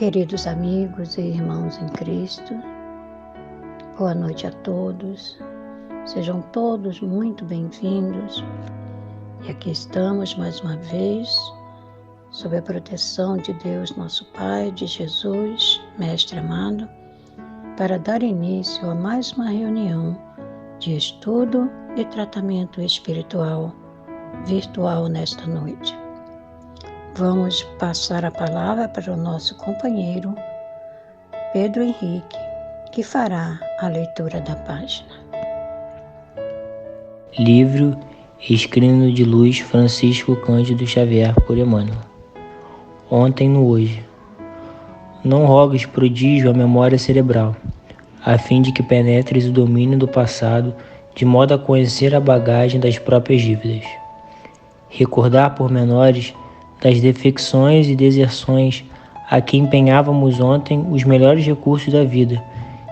Queridos amigos e irmãos em Cristo, boa noite a todos, sejam todos muito bem-vindos. E aqui estamos mais uma vez, sob a proteção de Deus nosso Pai, de Jesus, Mestre amado, para dar início a mais uma reunião de estudo e tratamento espiritual virtual nesta noite. Vamos passar a palavra para o nosso companheiro Pedro Henrique, que fará a leitura da página. Livro Escrino de Luz Francisco Cândido Xavier por Emmanuel. Ontem no hoje. Não rogues prodígio à memória cerebral, a fim de que penetres o domínio do passado, de modo a conhecer a bagagem das próprias dívidas. Recordar pormenores das defecções e deserções a que empenhávamos ontem os melhores recursos da vida,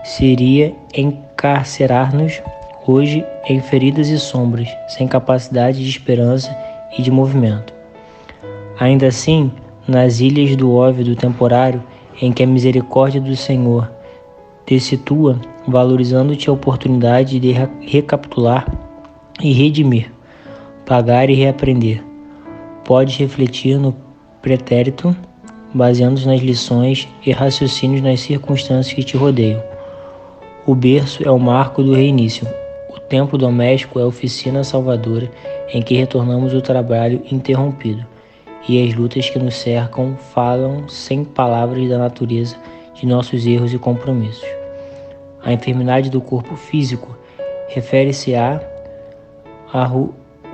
seria encarcerar-nos hoje em feridas e sombras, sem capacidade de esperança e de movimento. Ainda assim, nas ilhas do óbvio temporário, em que a misericórdia do Senhor te situa, valorizando-te a oportunidade de recapitular e redimir, pagar e reaprender, podes refletir no pretérito, baseando-se nas lições e raciocínios nas circunstâncias que te rodeiam. O berço é o marco do reinício. O templo doméstico é a oficina salvadora em que retornamos o trabalho interrompido, e as lutas que nos cercam falam sem palavras da natureza de nossos erros e compromissos. A enfermidade do corpo físico refere-se a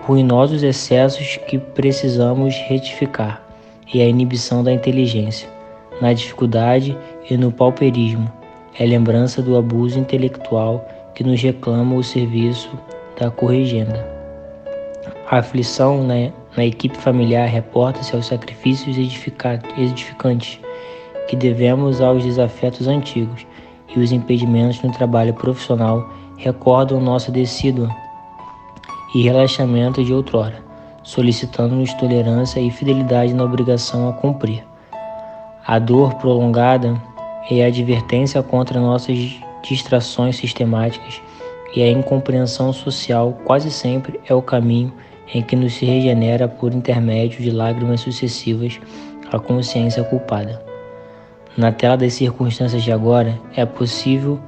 ruinosos excessos que precisamos retificar, e a inibição da inteligência, na dificuldade e no pauperismo, é lembrança do abuso intelectual que nos reclama o serviço da corrigenda. A aflição na equipe familiar reporta-se aos sacrifícios edificantes que devemos aos desafetos antigos, e os impedimentos no trabalho profissional recordam nossa decídua e relaxamento de outrora, solicitando-nos tolerância e fidelidade na obrigação a cumprir. A dor prolongada é a advertência contra nossas distrações sistemáticas, e a incompreensão social quase sempre é o caminho em que nos se regenera por intermédio de lágrimas sucessivas a consciência culpada. Na tela das circunstâncias de agora, é possível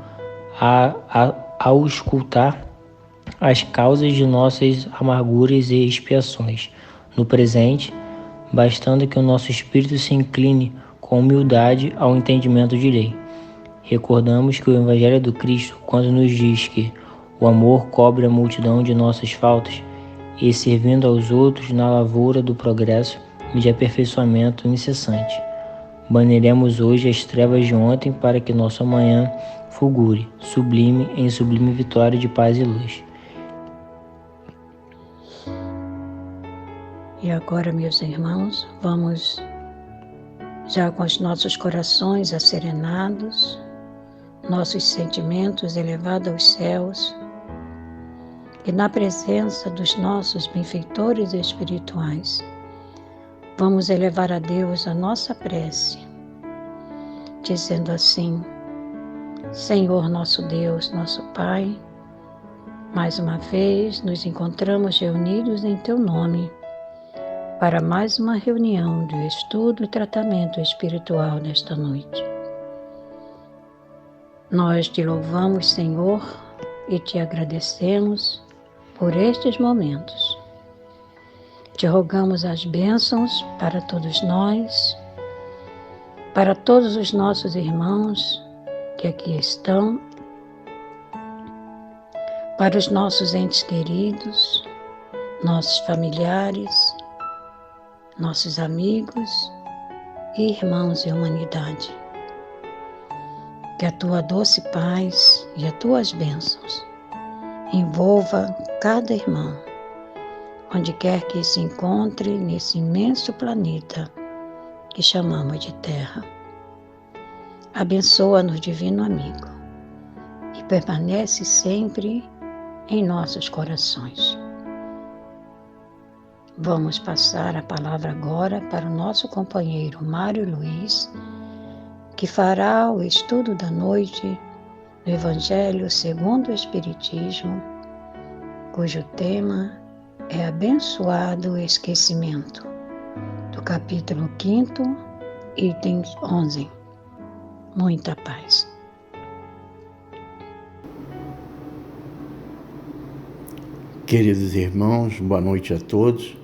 auscultar as causas de nossas amarguras e expiações. No presente, bastando que o nosso espírito se incline com humildade ao entendimento de lei. Recordamos que o Evangelho do Cristo, quando nos diz que o amor cobre a multidão de nossas faltas, e servindo aos outros na lavoura do progresso e de aperfeiçoamento incessante. Baniremos hoje as trevas de ontem para que nosso amanhã fulgure, sublime em sublime vitória de paz e luz. E agora, meus irmãos, vamos já com os nossos corações asserenados, nossos sentimentos elevados aos céus, e na presença dos nossos benfeitores espirituais, vamos elevar a Deus a nossa prece, dizendo assim: Senhor nosso Deus, nosso Pai, mais uma vez nos encontramos reunidos em Teu nome, para mais uma reunião de estudo e tratamento espiritual nesta noite. Nós te louvamos, Senhor, e te agradecemos por estes momentos. Te rogamos as bênçãos para todos nós, para todos os nossos irmãos que aqui estão, para os nossos entes queridos, nossos familiares, nossos amigos e irmãos em humanidade. Que a tua doce paz e as tuas bênçãos envolva cada irmão, onde quer que se encontre nesse imenso planeta que chamamos de Terra. Abençoa-nos, divino amigo, e permanece sempre em nossos corações. Vamos passar a palavra agora para o nosso companheiro Mário Luiz, que fará o estudo da noite do Evangelho segundo o Espiritismo, cujo tema é Abençoado Esquecimento, do capítulo 5º, itens 11. Muita paz. Queridos irmãos, boa noite a todos.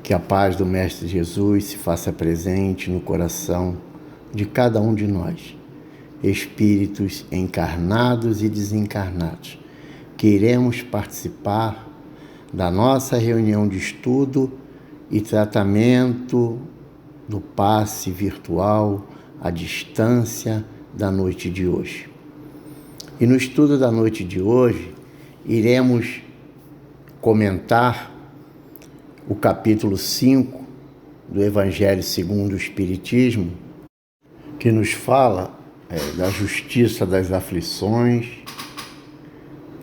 Que a paz do Mestre Jesus se faça presente no coração de cada um de nós, espíritos encarnados e desencarnados, que iremos participar da nossa reunião de estudo e tratamento do passe virtual à distância da noite de hoje. E no estudo da noite de hoje, iremos comentar o capítulo 5 do Evangelho segundo o Espiritismo, que nos fala da justiça das aflições,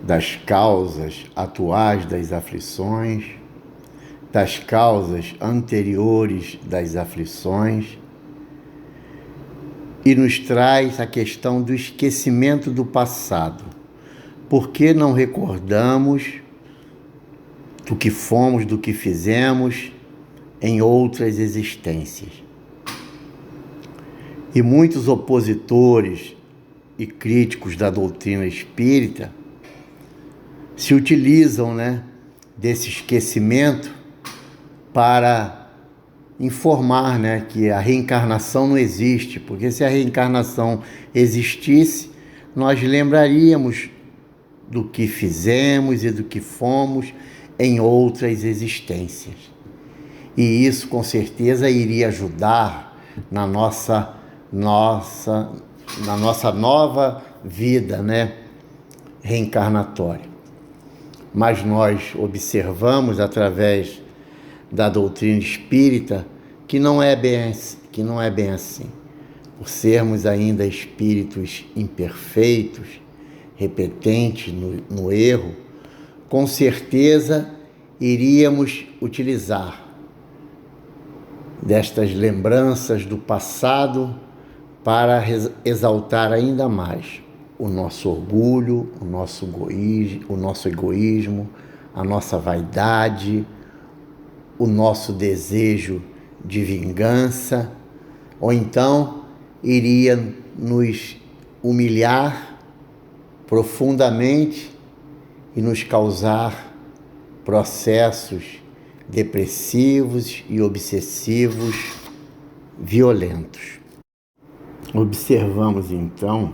das causas atuais das aflições, das causas anteriores das aflições, e nos traz a questão do esquecimento do passado. Por que não recordamos do que fomos, do que fizemos em outras existências? E muitos opositores e críticos da doutrina espírita se utilizam, desse esquecimento para informar, que a reencarnação não existe, porque se a reencarnação existisse, nós lembraríamos do que fizemos e do que fomos em outras existências. E isso, com certeza, iria ajudar na nossa nova vida, reencarnatória. Mas nós observamos, através da doutrina espírita, que não é bem assim. Por sermos ainda espíritos imperfeitos, repetentes no erro, com certeza iríamos utilizar destas lembranças do passado para exaltar ainda mais o nosso orgulho, o nosso egoísmo, a nossa vaidade, o nosso desejo de vingança, ou então iria nos humilhar profundamente e nos causar processos depressivos e obsessivos violentos. Observamos então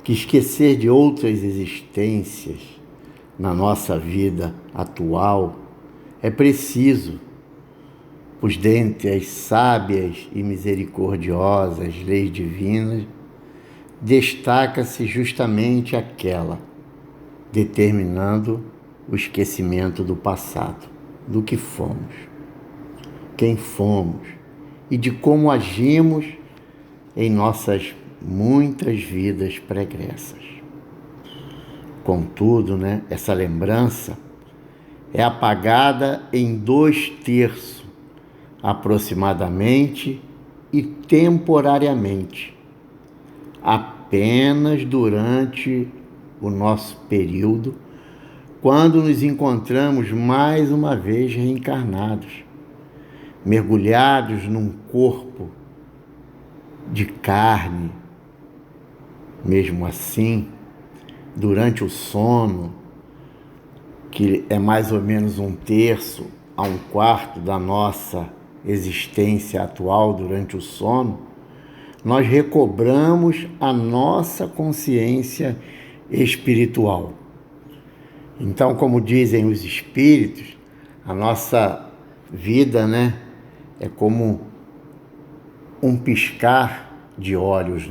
que esquecer de outras existências na nossa vida atual é preciso, pois dentre as sábias e misericordiosas leis divinas destaca-se justamente aquela determinando o esquecimento do passado, do que fomos, quem fomos e de como agimos em nossas muitas vidas pregressas. Contudo, essa lembrança é apagada em 2/3, aproximadamente e temporariamente, apenas durante o nosso período, quando nos encontramos mais uma vez reencarnados, mergulhados num corpo de carne. Mesmo assim, durante o sono, que é mais ou menos 1/3 a 1/4 da nossa existência atual durante o sono, nós recobramos a nossa consciência espiritual. Então, como dizem os espíritos, a nossa vida, é como um piscar de olhos,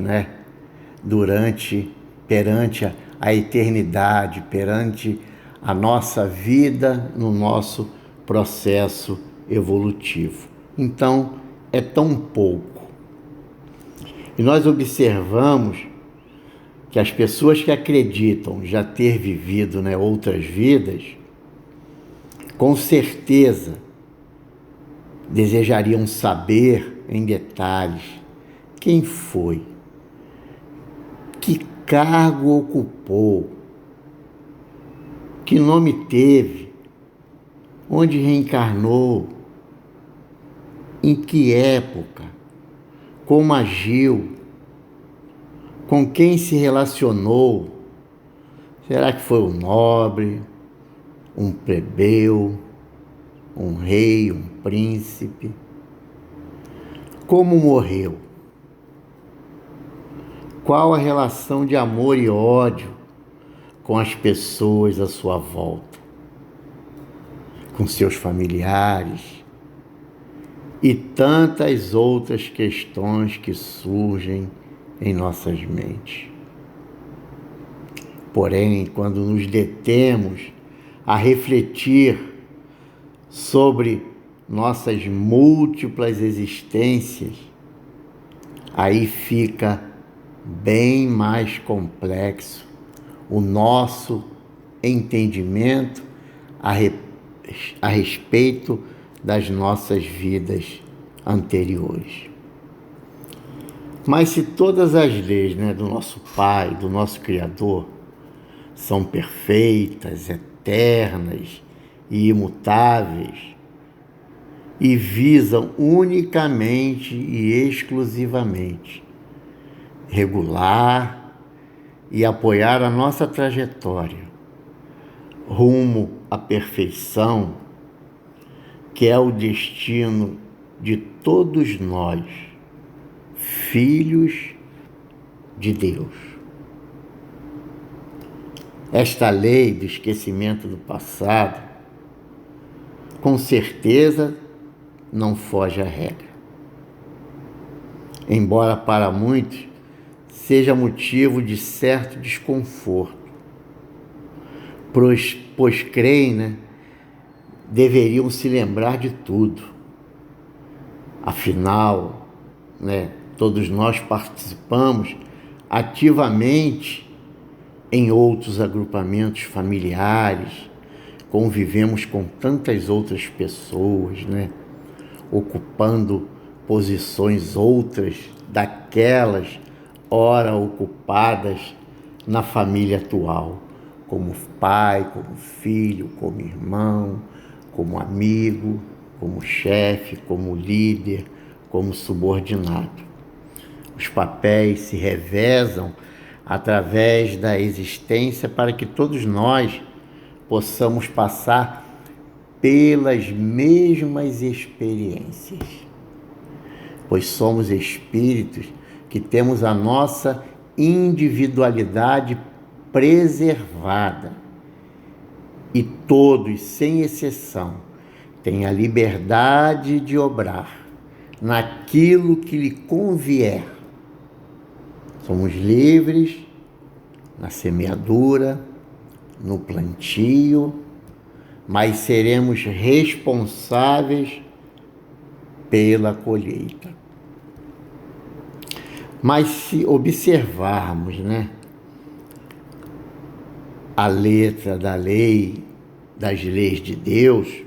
perante a eternidade, perante a nossa vida no nosso processo evolutivo. Então, é tão pouco. E nós observamos que as pessoas que acreditam já ter vivido, outras vidas, com certeza desejariam saber em detalhes, Quem foi? Que cargo ocupou? Que nome teve? Onde reencarnou? Em que época? Como agiu? Com quem se relacionou? Será que foi um nobre, um plebeu, um rei, um príncipe? Como morreu? Qual a relação de amor e ódio com as pessoas à sua volta? Com seus familiares? E tantas outras questões que surgem em nossas mentes. Porém, quando nos detemos a refletir sobre nossas múltiplas existências, aí fica bem mais complexo o nosso entendimento a respeito das nossas vidas anteriores. Mas se todas as leis, do nosso Pai, do nosso Criador, são perfeitas, eternas e imutáveis, e visam unicamente e exclusivamente regular e apoiar a nossa trajetória rumo à perfeição, que é o destino de todos nós, filhos de Deus. Esta lei do esquecimento do passado, com certeza, não foge à regra. Embora para muitos seja motivo de certo desconforto, pois creem, deveriam se lembrar de tudo. Afinal, todos nós participamos ativamente em outros agrupamentos familiares, convivemos com tantas outras pessoas, ocupando posições outras daquelas ora ocupadas na família atual, como pai, como filho, como irmão, como amigo, como chefe, como líder, como subordinado. Os papéis se revezam através da existência para que todos nós possamos passar pelas mesmas experiências, pois somos espíritos que temos a nossa individualidade preservada e todos, sem exceção, têm a liberdade de obrar naquilo que lhe convier. Somos livres na semeadura, no plantio, mas seremos responsáveis pela colheita. Mas se observarmos, a letra da lei, das leis de Deus,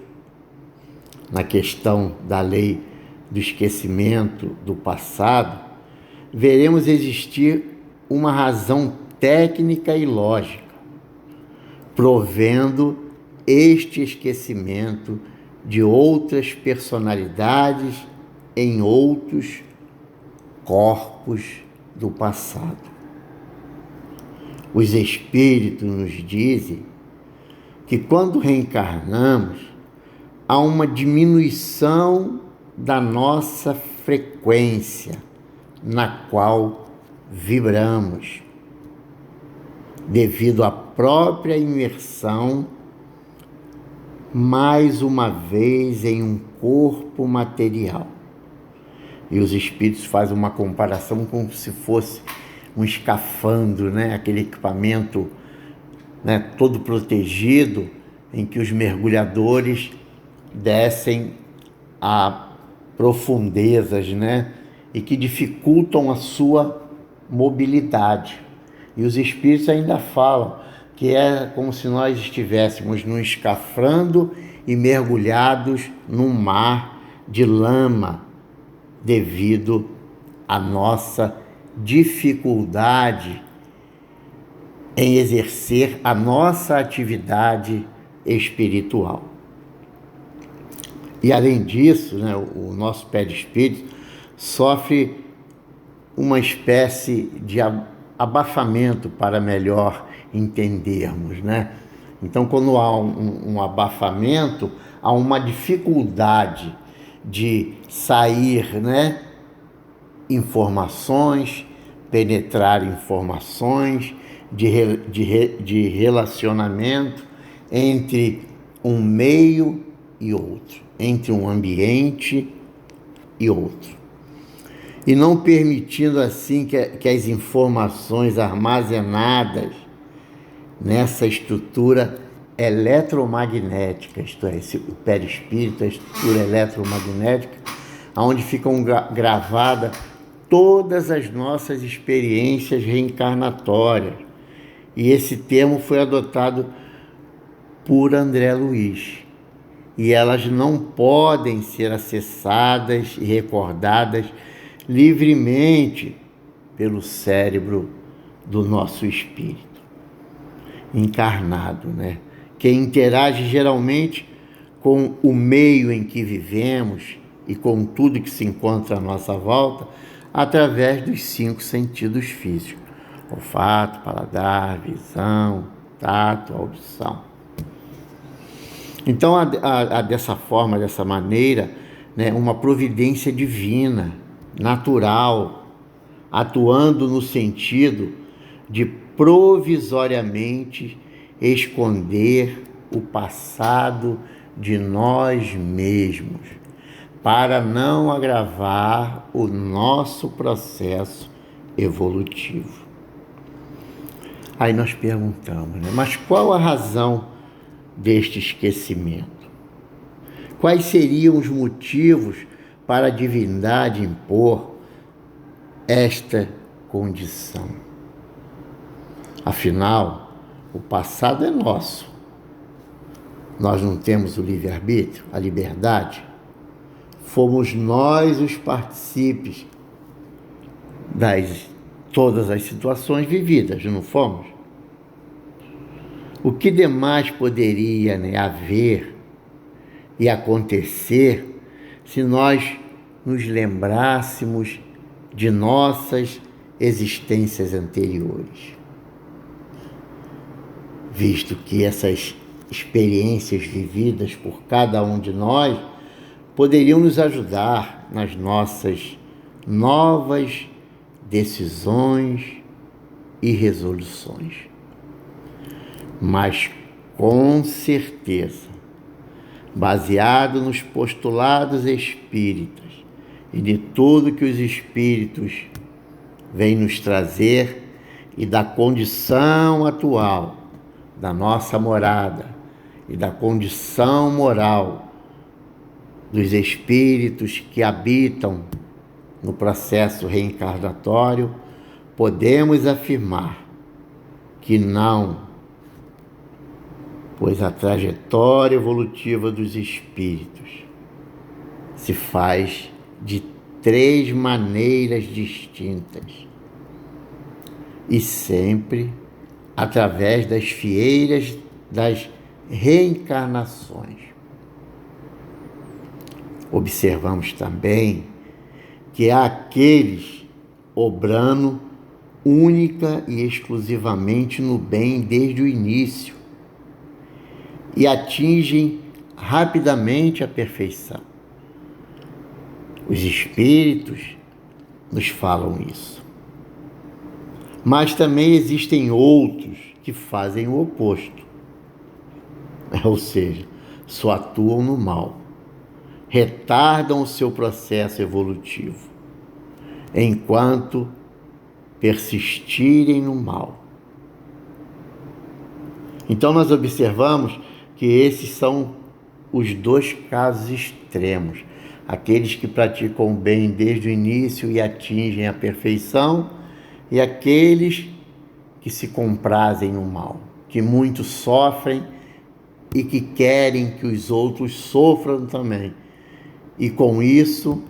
na questão da lei do esquecimento do passado, veremos existir uma razão técnica e lógica, provendo este esquecimento de outras personalidades em outros corpos do passado. Os espíritos nos dizem que quando reencarnamos, há uma diminuição da nossa frequência na qual vibramos, devido à própria imersão, mais uma vez em um corpo material. E os espíritos fazem uma comparação como se fosse um escafandro, aquele equipamento todo protegido, em que os mergulhadores descem a profundezas, e que dificultam a sua mobilidade. E os espíritos ainda falam que é como se nós estivéssemos num escafandro e mergulhados num mar de lama, devido a nossa dificuldade em exercer a nossa atividade espiritual. E além disso, né, o nosso perispírito sofre uma espécie de abafamento para melhor entendermos, né? Então, quando há um abafamento, há uma dificuldade de sair, né, informações, penetrar informações de relacionamento entre um meio e outro, entre um ambiente e outro. E não permitindo assim que as informações armazenadas nessa estrutura eletromagnética, isto é, o perispírito, a estrutura eletromagnética, onde ficam gravadas todas as nossas experiências reencarnatórias. E esse termo foi adotado por André Luiz. E elas não podem ser acessadas e recordadas livremente pelo cérebro do nosso espírito encarnado, né? Que interage geralmente com o meio em que vivemos e com tudo que se encontra à nossa volta através dos 5 sentidos físicos: olfato, paladar, visão, tato, audição. Então, dessa forma, dessa maneira, né, uma providência divina, natural, atuando no sentido de provisoriamente esconder o passado de nós mesmos, para não agravar o nosso processo evolutivo. Aí nós perguntamos, né, mas qual a razão deste esquecimento? Quais seriam os motivos para a divindade impor esta condição? Afinal, o passado é nosso. Nós não temos o livre-arbítrio, a liberdade. Fomos nós os partícipes das todas as situações vividas, não fomos? O que demais poderia, né, haver e acontecer se nós nos lembrássemos de nossas existências anteriores? Visto que essas experiências vividas por cada um de nós poderiam nos ajudar nas nossas novas decisões e resoluções. Mas, com certeza, baseado nos postulados espíritas e de tudo que os espíritos vêm nos trazer e da condição atual da nossa morada e da condição moral dos espíritos que habitam no processo reencarnatório, podemos afirmar que não, pois a trajetória evolutiva dos espíritos se faz de 3 maneiras distintas e sempre através das fieiras das reencarnações. Observamos também que há aqueles obrando única e exclusivamente no bem desde o início e atingem rapidamente a perfeição. Os espíritos nos falam isso. Mas também existem outros que fazem o oposto, ou seja, só atuam no mal, retardam o seu processo evolutivo, enquanto persistirem no mal. Então nós observamos que esses são os 2 casos extremos, aqueles que praticam o bem desde o início e atingem a perfeição, e aqueles que se comprazem no mal, que muitos sofrem e que querem que os outros sofram também. E com isso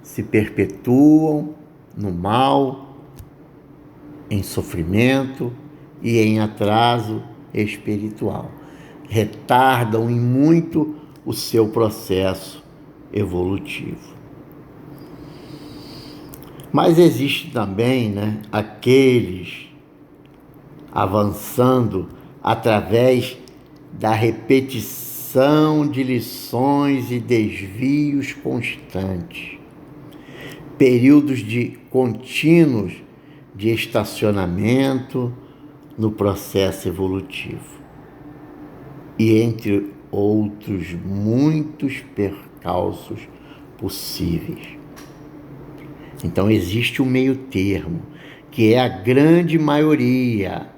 se perpetuam no mal, em sofrimento e em atraso espiritual. Retardam em muito o seu processo evolutivo. Mas existe também, aqueles avançando através da repetição de lições e desvios constantes, períodos contínuos de estacionamento no processo evolutivo e entre outros muitos percalços possíveis. Então existe um meio termo, que é a grande maioria,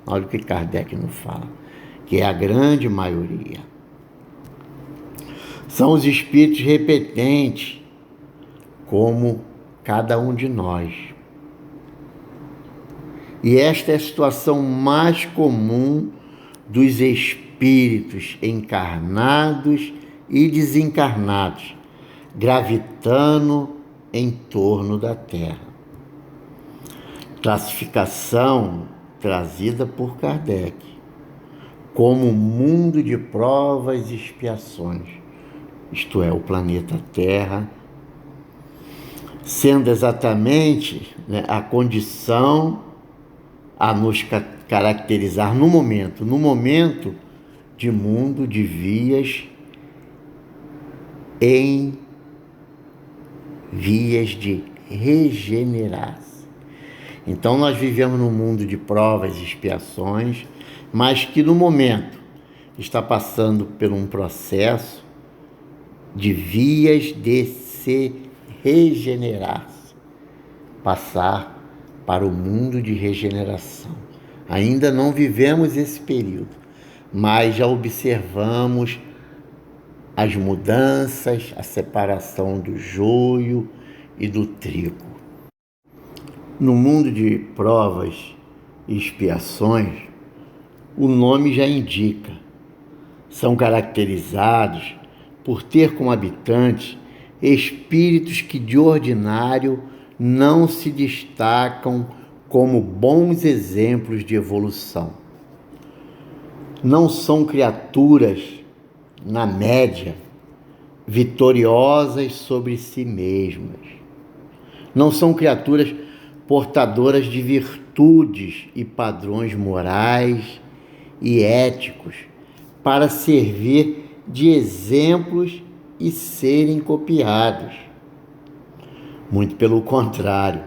olha o que Kardec nos fala, que é a grande maioria. São os espíritos repetentes, como cada um de nós. E esta é a situação mais comum dos espíritos encarnados e desencarnados, gravitando em torno da Terra. Classificação trazida por Kardec como mundo de provas e expiações, isto é, o planeta Terra, sendo exatamente a condição a nos caracterizar no momento de mundo de vias em vias de regenerar-se. Então nós vivemos num mundo de provas e expiações, mas que no momento está passando por um processo de vias de se regenerar-se, passar para o mundo de regeneração. Ainda não vivemos esse período, mas já observamos as mudanças, a separação do joio e do trigo. No mundo de provas e expiações, o nome já indica, são caracterizados por ter como habitantes espíritos que de ordinário não se destacam como bons exemplos de evolução. Não são criaturas, na média, vitoriosas sobre si mesmas. Não são criaturas portadoras de virtudes e padrões morais e éticos para servir de exemplos e serem copiados. Muito pelo contrário,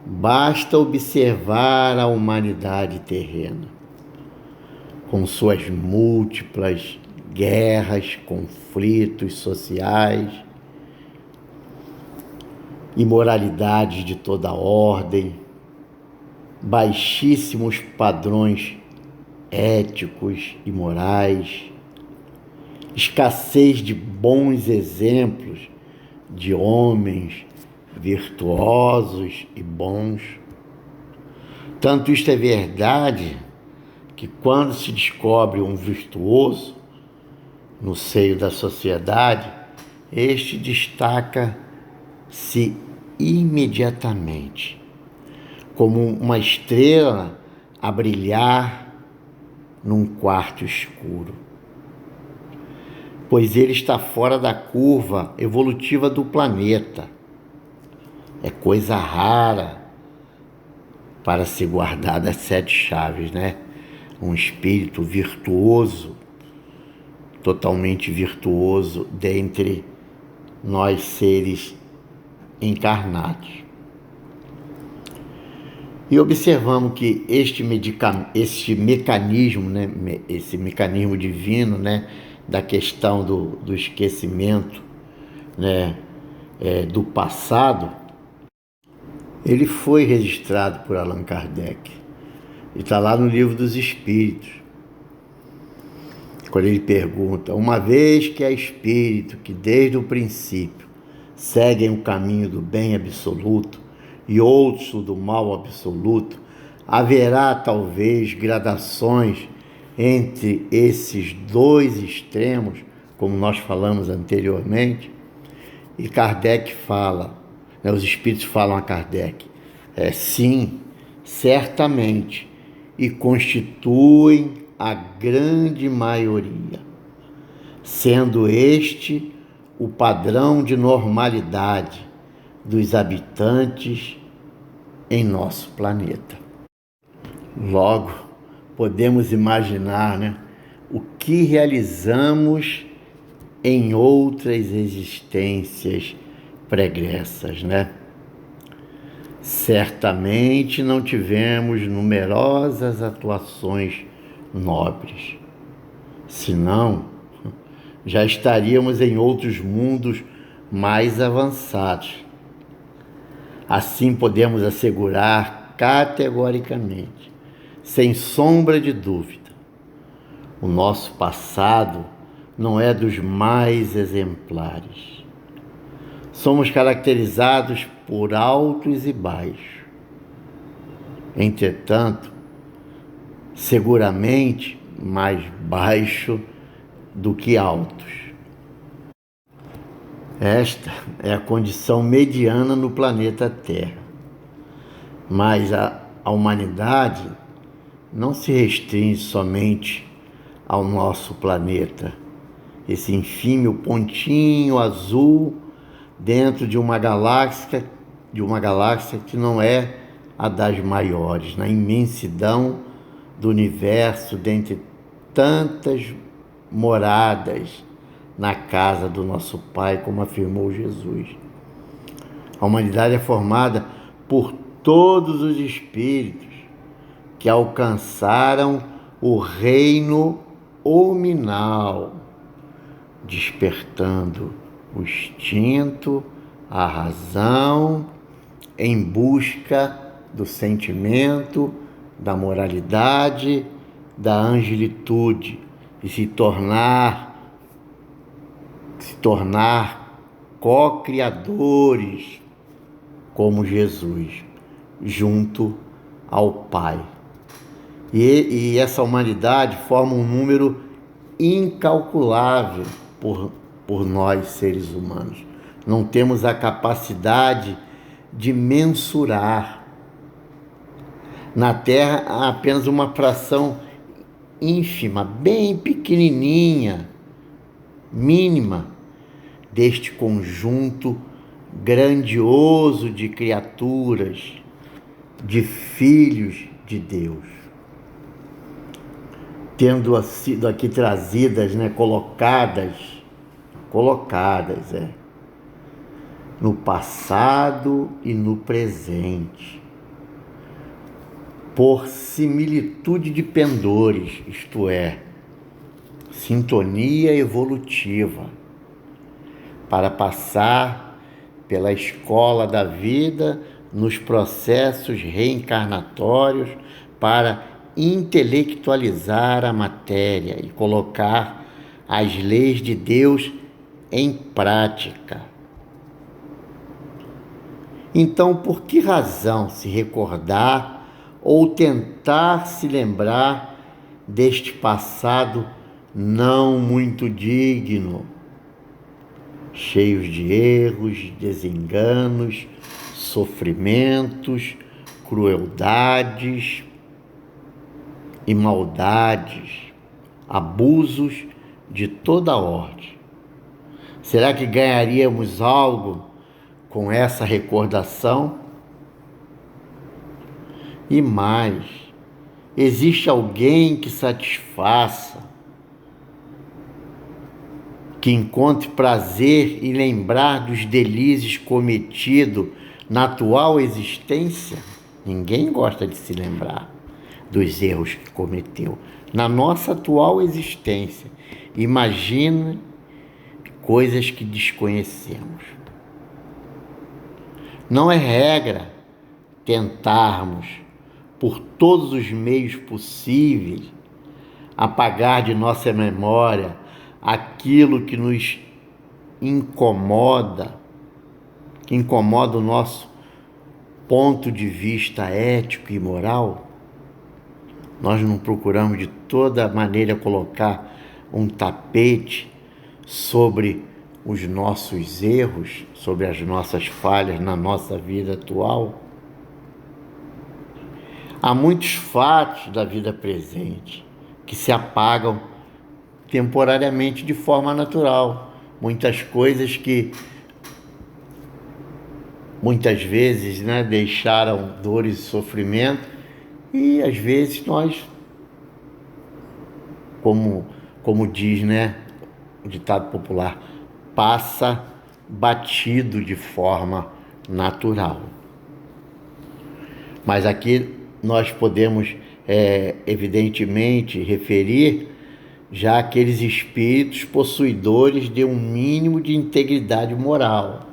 basta observar a humanidade terrena, com suas múltiplas guerras, conflitos sociais, imoralidades de toda ordem, baixíssimos padrões éticos e morais, escassez de bons exemplos de homens virtuosos e bons. Tanto isto é verdade que quando se descobre um virtuoso no seio da sociedade, este destaca-se imediatamente como uma estrela a brilhar num quarto escuro, pois ele está fora da curva evolutiva do planeta. É coisa rara para se guardar das 7 chaves, Um espírito virtuoso, totalmente virtuoso dentre nós seres encarnados. E observamos que esse mecanismo, esse mecanismo divino, da questão do esquecimento, do passado, ele foi registrado por Allan Kardec. E está lá no Livro dos Espíritos, quando ele pergunta: uma vez que é espírito que desde o princípio seguem o caminho do bem absoluto e outros o do mal absoluto, haverá talvez gradações entre esses dois extremos, como nós falamos anteriormente? E Kardec fala: Os espíritos falam a Kardec. Sim, certamente, e constituem a grande maioria, sendo este o padrão de normalidade dos habitantes em nosso planeta. Logo, podemos imaginar, o que realizamos em outras existências pregressas, Certamente não tivemos numerosas atuações nobres, senão já estaríamos em outros mundos mais avançados. Assim podemos assegurar categoricamente, sem sombra de dúvida, o nosso passado não é dos mais exemplares. Somos caracterizados por altos e baixos. Entretanto, seguramente mais baixo do que altos. Esta é a condição mediana no planeta Terra. Mas a humanidade não se restringe somente ao nosso planeta, esse infímio pontinho azul dentro de uma galáxia que não é a das maiores, na imensidão do universo, dentre tantas moradas na casa do nosso Pai, como afirmou Jesus. A humanidade é formada por todos os espíritos que alcançaram o reino hominal, despertando o instinto, a razão, em busca do sentimento, da moralidade, da angelitude, e se tornar co-criadores como Jesus, junto ao Pai. E essa humanidade forma um número incalculável por nós, seres humanos. Não temos a capacidade de mensurar. Na Terra há apenas uma fração ínfima, bem pequenininha, mínima, deste conjunto grandioso de criaturas, de filhos de Deus, tendo sido aqui trazidas, colocadas no passado e no presente, por similitude de pendores, isto é, sintonia evolutiva, para passar pela escola da vida nos processos reencarnatórios para intelectualizar a matéria e colocar as leis de Deus em prática. Então, por que razão se recordar ou tentar se lembrar deste passado não muito digno, cheios de erros, desenganos, sofrimentos, crueldades e maldades, abusos de toda ordem? Será que ganharíamos algo com essa recordação? E mais, existe alguém que satisfaça, que encontre prazer em lembrar dos delícias cometidos na atual existência? Ninguém gosta de se lembrar dos erros que cometeu na nossa atual existência. Imagina coisas que desconhecemos. Não é regra tentarmos, por todos os meios possíveis, apagar de nossa memória aquilo que nos incomoda, que incomoda o nosso ponto de vista ético e moral. Nós não procuramos de toda maneira colocar um tapete sobre os nossos erros, sobre as nossas falhas na nossa vida atual, há muitos fatos da vida presente que se apagam temporariamente de forma natural. Muitas coisas que muitas vezes, deixaram dores e sofrimento, e às vezes nós, como diz, o ditado popular, passa batido de forma natural. Mas aqui nós podemos, evidentemente, referir já aqueles espíritos possuidores de um mínimo de integridade moral,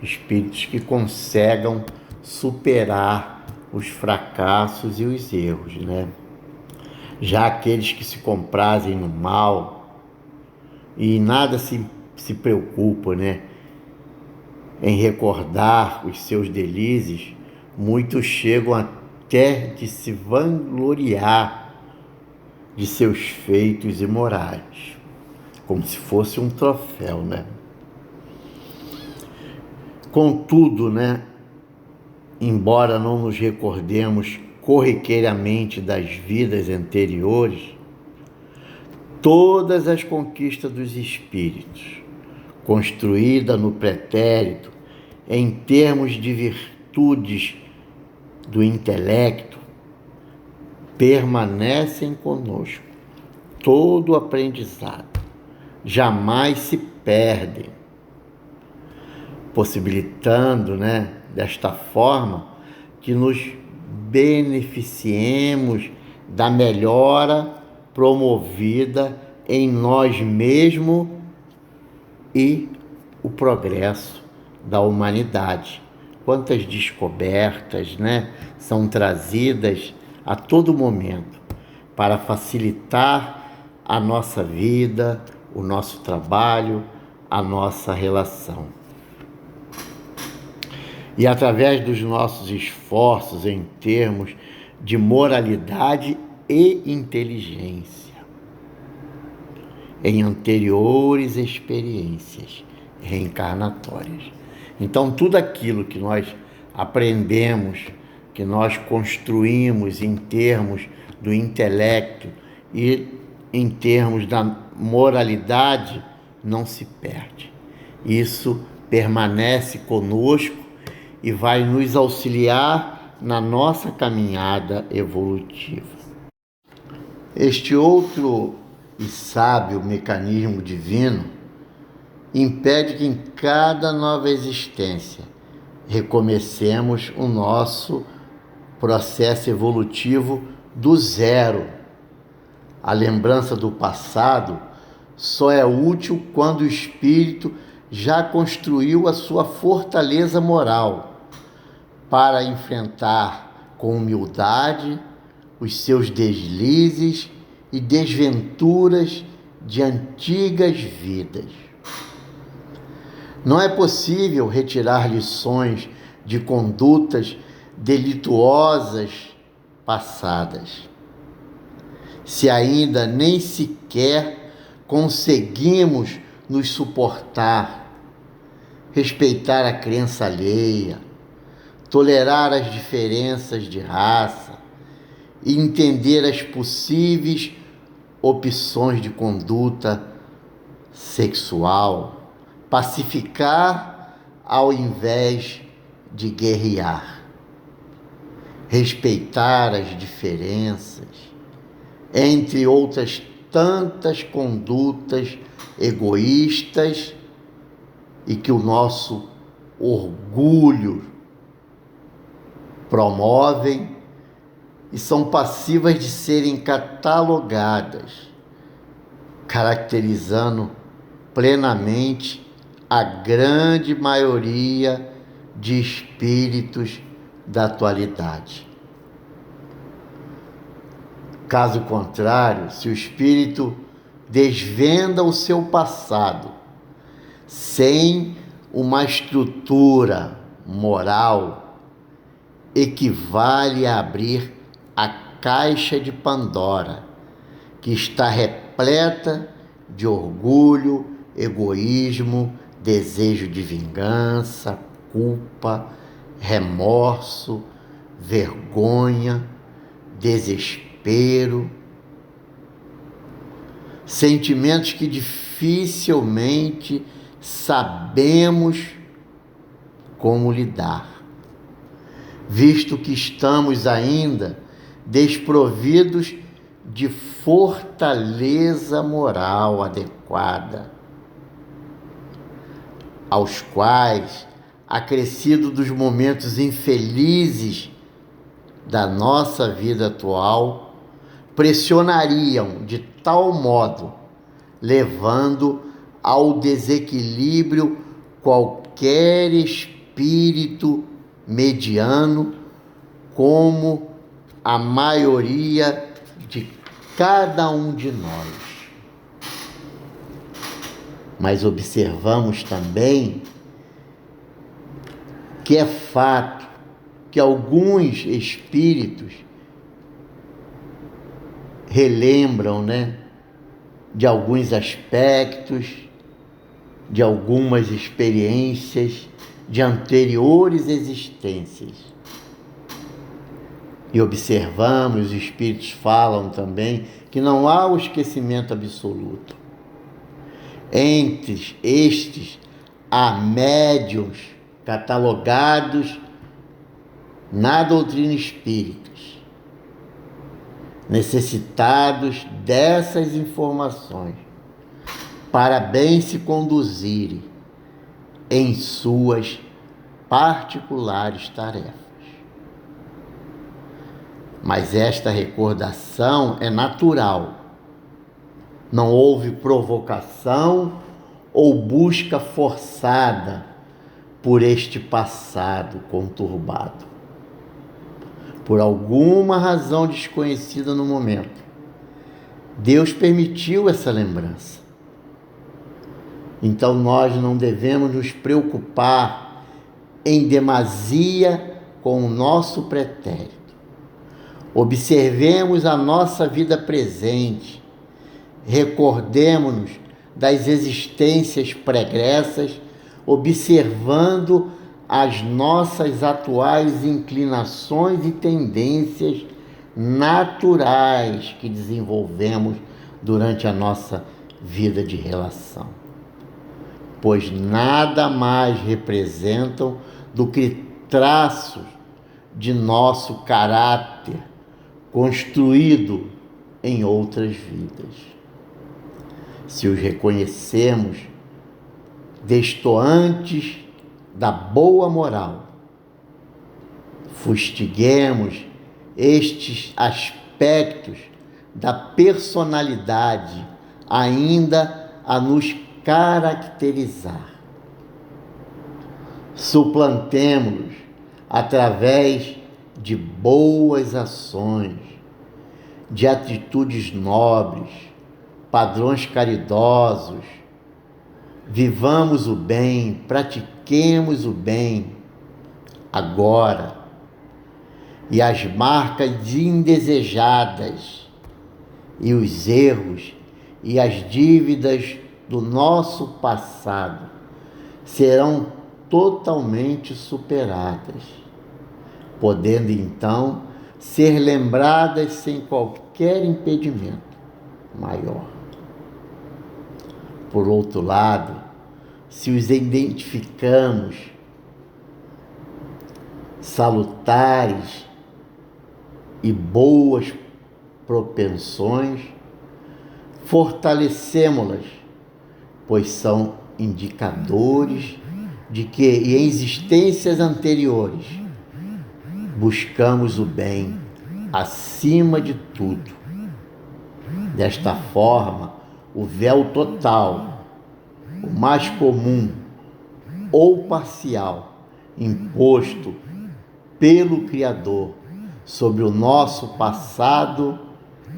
espíritos que conseguem superar os fracassos e os erros, Já aqueles que se comprazem no mal e nada se preocupam, em recordar os seus delícias, muitos chegam até de se vangloriar de seus feitos imorais, como se fosse um troféu, Contudo, embora não nos recordemos corriqueiramente das vidas anteriores, todas as conquistas dos espíritos, construídas no pretérito, em termos de virtudes do intelecto, permanecem conosco. Todo aprendizado jamais se perde, possibilitando, desta forma, que nos beneficiemos da melhora promovida em nós mesmos e o progresso da humanidade. Quantas descobertas, são trazidas a todo momento para facilitar a nossa vida, o nosso trabalho, a nossa relação. E através dos nossos esforços em termos de moralidade e inteligência, em anteriores experiências reencarnatórias. Então, tudo aquilo que nós aprendemos, que nós construímos em termos do intelecto e em termos da moralidade, não se perde. Isso permanece conosco e vai nos auxiliar na nossa caminhada evolutiva. Este outro e sábio mecanismo divino impede que em cada nova existência recomecemos o nosso processo evolutivo do zero. A lembrança do passado só é útil quando o espírito já construiu a sua fortaleza moral para enfrentar com humildade os seus deslizes e desventuras de antigas vidas. Não é possível retirar lições de condutas delituosas passadas, se ainda nem sequer conseguimos nos suportar, respeitar a crença alheia, tolerar as diferenças de raça e entender as possíveis opções de conduta sexual, pacificar ao invés de guerrear, respeitar as diferenças, entre outras tantas condutas egoístas e que o nosso orgulho promovem e são passíveis de serem catalogadas, caracterizando plenamente a grande maioria de espíritos da atualidade. Caso contrário, se o espírito desvenda o seu passado sem uma estrutura moral, equivale a abrir a caixa de Pandora, que está repleta de orgulho, egoísmo, desejo de vingança, culpa, remorso, vergonha, desespero, sentimentos que dificilmente sabemos como lidar, visto que estamos ainda desprovidos de fortaleza moral adequada, aos quais, acrescido dos momentos infelizes da nossa vida atual, pressionariam de tal modo, levando ao desequilíbrio qualquer espírito mediano, como a maioria de cada um de nós. Mas observamos também que é fato que alguns espíritos relembram, de alguns aspectos, de algumas experiências de anteriores existências. E observamos, os espíritos falam também, que não há o esquecimento absoluto. Entre estes, há médiuns catalogados na doutrina espírita, necessitados dessas informações para bem se conduzirem em suas particulares tarefas. Mas esta recordação é natural. Não houve provocação ou busca forçada por este passado conturbado. Por alguma razão desconhecida no momento, Deus permitiu essa lembrança. Então nós não devemos nos preocupar em demasia com o nosso pretérito. Observemos a nossa vida presente, recordemo-nos das existências pregressas, observando as nossas atuais inclinações e tendências naturais que desenvolvemos durante a nossa vida de relação. Pois nada mais representam do que traços de nosso caráter construído em outras vidas. Se os reconhecermos destoantes da boa moral, fustiguemos estes aspectos da personalidade ainda a nos caracterizar. Suplantemo-los através de boas ações, de atitudes nobres, padrões caridosos. Vivamos o bem, pratiquemos o bem agora. E as marcas indesejadas e os erros e as dívidas do nosso passado serão totalmente superadas, podendo então ser lembradas sem qualquer impedimento maior. Por outro lado, se os identificamos salutares e boas propensões, fortalecemo-las, pois são indicadores de que em existências anteriores buscamos o bem acima de tudo. Desta forma, o véu total, o mais comum ou parcial, imposto pelo Criador sobre o nosso passado,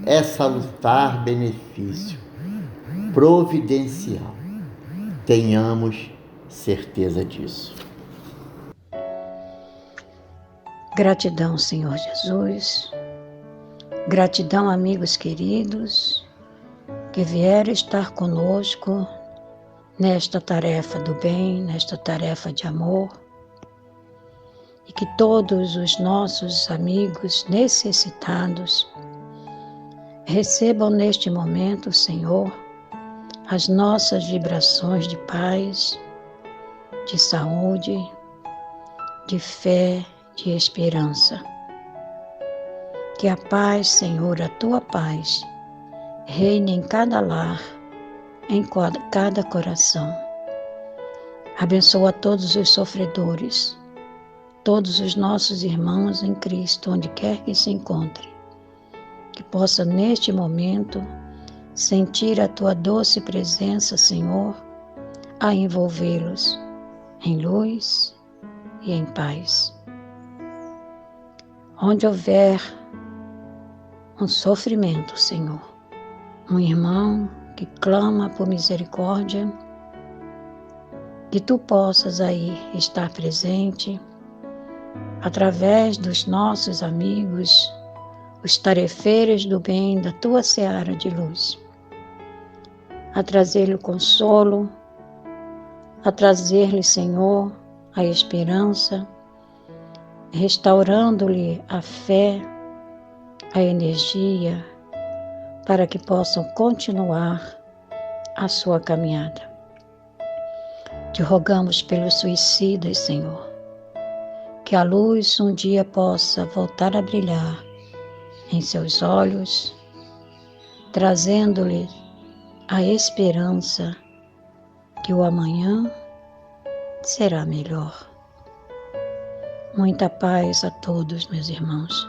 é salutar benefício providencial. Tenhamos certeza disso. Gratidão, Senhor Jesus. Gratidão, amigos queridos, que vieram estar conosco nesta tarefa do bem, nesta tarefa de amor, e que todos os nossos amigos necessitados recebam neste momento, Senhor, as nossas vibrações de paz, de saúde, de fé, de esperança. Que a paz, Senhor, a Tua paz, reine em cada lar, em cada coração. Abençoa todos os sofredores, todos os nossos irmãos em Cristo, onde quer que se encontrem, que possa neste momento sentir a Tua doce presença, Senhor, a envolvê-los em luz e em paz. Onde houver um sofrimento, Senhor, um irmão que clama por misericórdia, que Tu possas aí estar presente, através dos nossos amigos, os tarefeiros do bem da Tua seara de luz, a trazer-lhe o consolo, a trazer-lhe, Senhor, a esperança, restaurando-lhe a fé, a energia, para que possam continuar a sua caminhada. Te rogamos pelos suicidas, Senhor, que a luz um dia possa voltar a brilhar em seus olhos, trazendo-lhe a esperança que o amanhã será melhor. Muita paz a todos, meus irmãos.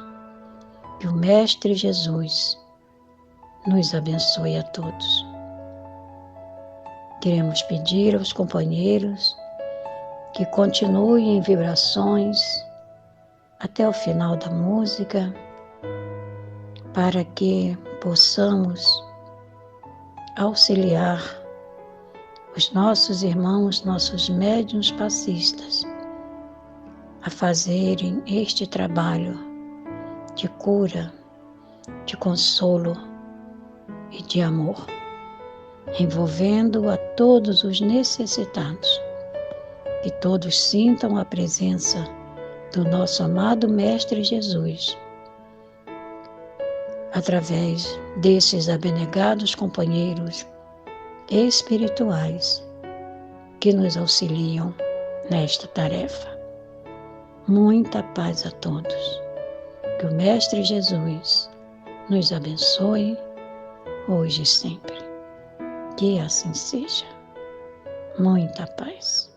Que o Mestre Jesus nos abençoe a todos. Queremos pedir aos companheiros que continuem em vibrações até o final da música, para que possamos auxiliar os nossos irmãos, nossos médiuns passistas, a fazerem este trabalho de cura, de consolo e de amor, envolvendo a todos os necessitados, que todos sintam a presença do nosso amado Mestre Jesus, através desses abnegados companheiros espirituais que nos auxiliam nesta tarefa. Muita paz a todos. Que o Mestre Jesus nos abençoe hoje e sempre. Que assim seja. Muita paz.